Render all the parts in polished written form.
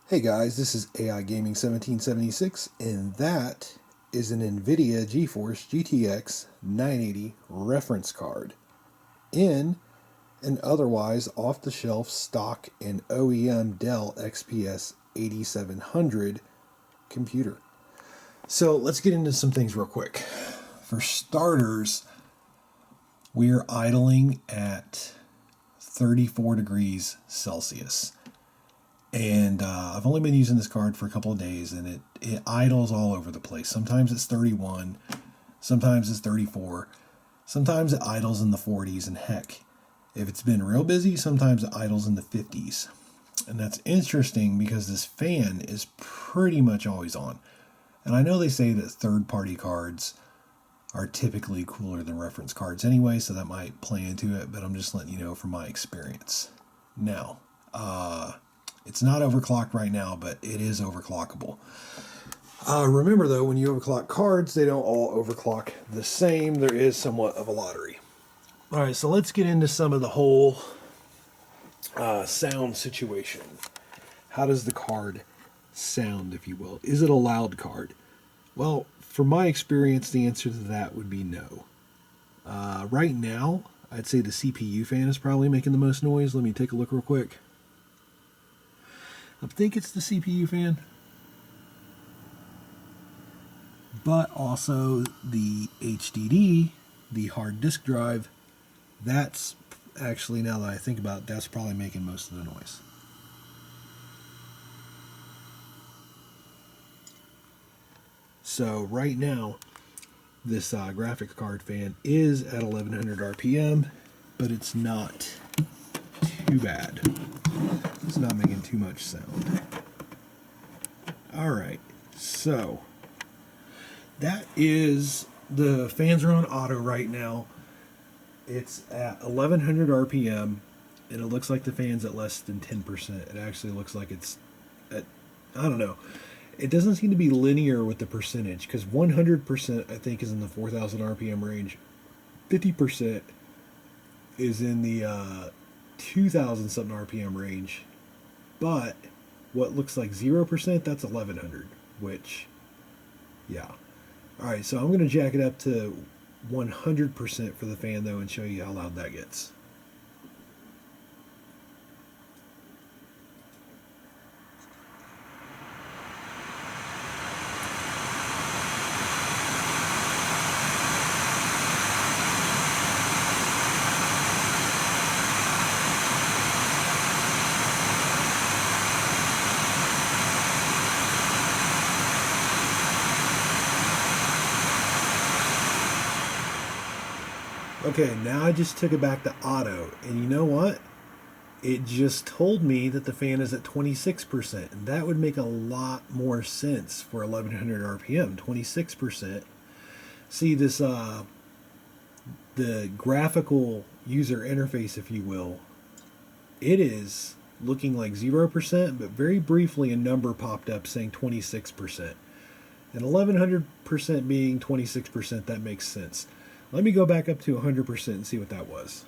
Hey guys, this is AI Gaming 1776, and that is an Nvidia GeForce GTX 980 reference card in an otherwise off-the-shelf stock and OEM Dell XPS 8700 computer. So let's get into some things real quick. For starters, we're idling at 34 degrees Celsius. And I've only been using this card for a couple of days, and it idles all over the place. Sometimes it's 31, sometimes it's 34, sometimes it idles in the 40s, and heck, if it's been real busy, sometimes it idles in the 50s. And that's interesting because this fan is pretty much always on. And I know they say that third-party cards are typically cooler than reference cards anyway, so that might play into it, but I'm just letting you know from my experience. Now, it's not overclocked right now, but it is overclockable. Remember, though, when you overclock cards, they don't all overclock the same. There is somewhat of a lottery. All right, so let's get into some of the whole sound situation. How does the card sound, if you will? Is it a loud card? Well, from my experience, the answer to that would be no. Right now, I'd say the CPU fan is probably making the most noise. Let me take a look real quick. I think it's the CPU fan, but also the HDD, the hard disk drive, that's actually, now that I think about it, that's probably making most of the noise. So right now, this graphics card fan is at 1100 RPM, but it's not too bad. It's not making too much sound. Alright, so that is, the fans are on auto right now. It's at 1100 RPM, and it looks like the fan's at less than 10%. It actually looks like it's at, I don't know. It doesn't seem to be linear with the percentage, because 100% I think is in the 4000 RPM range. 50% is in the 2000 something RPM range. But what looks like 0%, that's 1100, which, yeah. Alright, so I'm going to jack it up to 100% for the fan, though, and show you how loud that gets. Okay, now I just took it back to auto, and you know what? It just told me that the fan is at 26%, and that would make a lot more sense for 1100 RPM. 26%. See, this the graphical user interface, if you will, it is looking like 0%, but very briefly a number popped up saying 26%. And 1100% being 26%, that makes sense. Let me go back up to 100% and see what that was.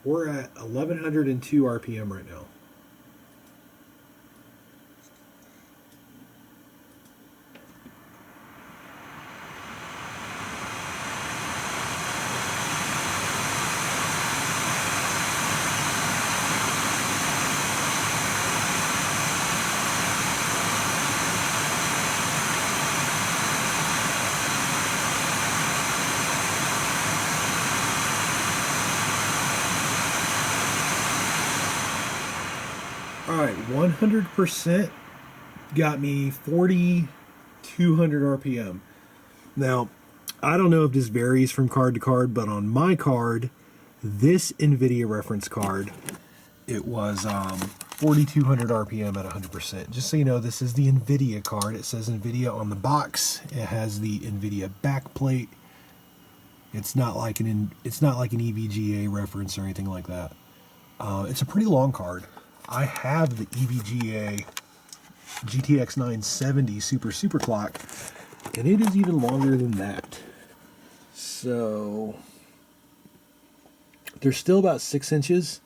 We're at 1102 RPM right now. Alright, 100% got me 4,200 RPM. Now, I don't know if this varies from card to card, but on my card, this Nvidia reference card, it was 4,200 RPM at 100%. Just so you know, this is the Nvidia card. It says Nvidia on the box. It has the Nvidia backplate. It's not like an EVGA reference or anything like that. It's a pretty long card. I have the EVGA GTX 970 super clock, and it is even longer than that. So there's still about 6 inches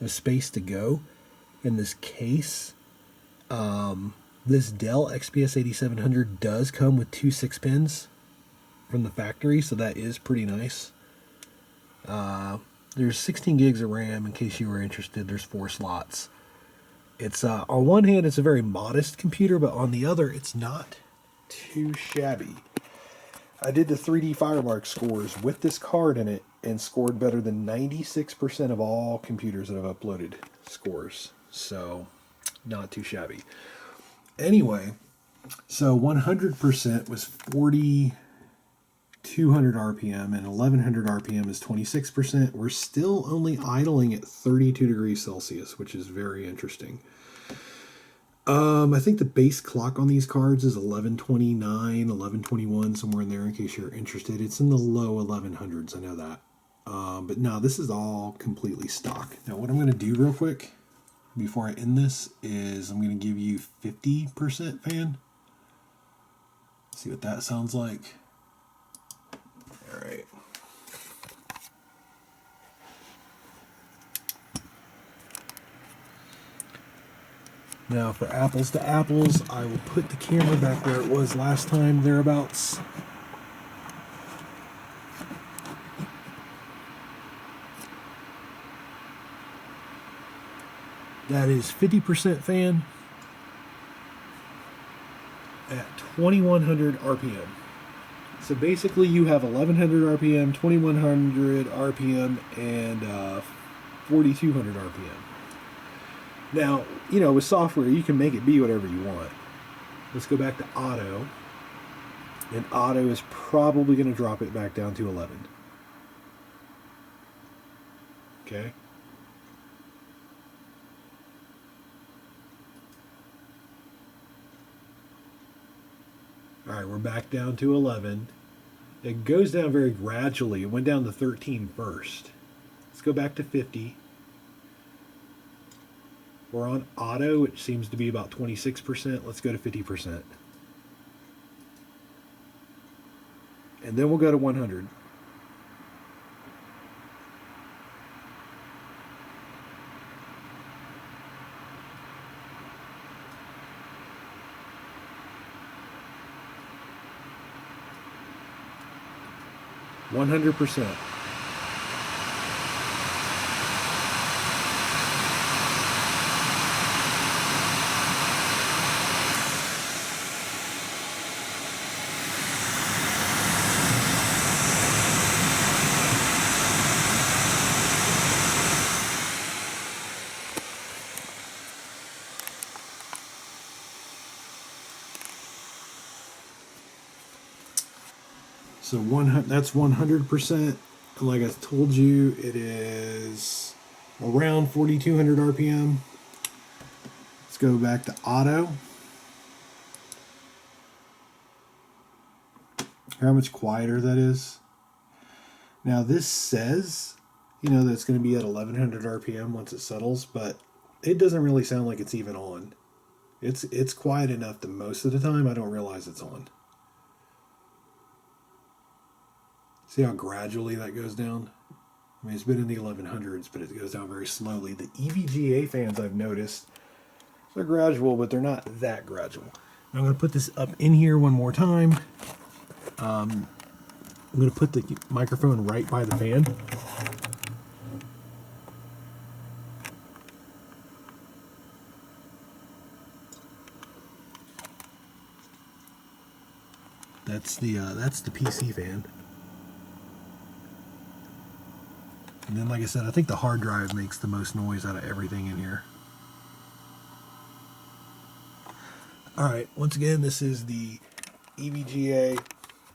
of space to go. in this case. This Dell XPS 8700 does come with 2 6-pins from the factory, so that is pretty nice. There's 16 gigs of RAM in case you were interested. There's 4 slots. It's on one hand, it's a very modest computer, but on the other, it's not too shabby. I did the 3D Firemark scores with this card in it and scored better than 96% of all computers that have uploaded scores. So, not too shabby. Anyway, so 100% was 4,200 RPM and 1100 RPM is 26%. We're still only idling at 32 degrees Celsius, which is very interesting. I think the base clock on these cards is 1129, 1121, somewhere in there in case you're interested. It's in the low 1100s, I know that. But no, this is all completely stock. Now what I'm going to do real quick before I end this is I'm going to give you 50% fan. See what that sounds like. All right. Now for apples to apples, I will put the camera back where it was last time, thereabouts. That is 50% fan at 2100 RPM. So basically you have 1100 RPM, 2100 RPM, and 4200 RPM. Now, you know, with software, you can make it be whatever you want. Let's go back to auto. And auto is probably going to drop it back down to 11. Okay. All right, we're back down to 11. It goes down very gradually. It went down to 13 first. Let's go back to 50. We're on auto, which seems to be about 26%. Let's go to 50%. And then we'll go to 100. %. So that's 100%. And like I told you, it is around 4,200 RPM. Let's go back to auto. How much quieter that is. Now this says, you know, that it's going to be at 1100 RPM once it settles, but it doesn't really sound like it's even on. It's quiet enough that most of the time I don't realize it's on. See how gradually that goes down? I mean, it's been in the 1100s, but it goes down very slowly. The EVGA fans I've noticed, they're gradual, but they're not that gradual. Now I'm going to put this up in here one more time. I'm going to put the microphone right by the fan. That's the PC fan. And then, like I said, I think the hard drive makes the most noise out of everything in here. Alright, once again, this is the EVGA.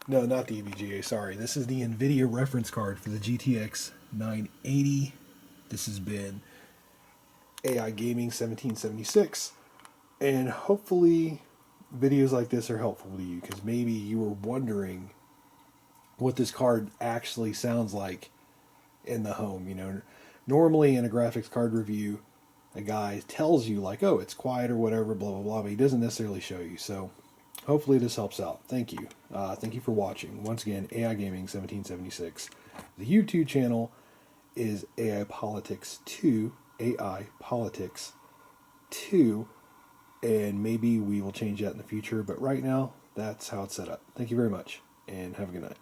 No, not the EVGA, sorry. This is the Nvidia reference card for the GTX 980. This has been AI Gaming 1776. And hopefully videos like this are helpful to you, because maybe you were wondering what this card actually sounds like in the home. You know, normally in a graphics card review, a guy tells you like, oh, it's quiet or whatever, blah blah blah, but he doesn't necessarily show you. So hopefully this helps out. Thank you. Thank you for watching. Once again, AI Gaming 1776. The YouTube channel is AI Politics 2, AI Politics 2, and maybe we will change that in the future, but right now, that's how it's set up. Thank you very much, and have a good night.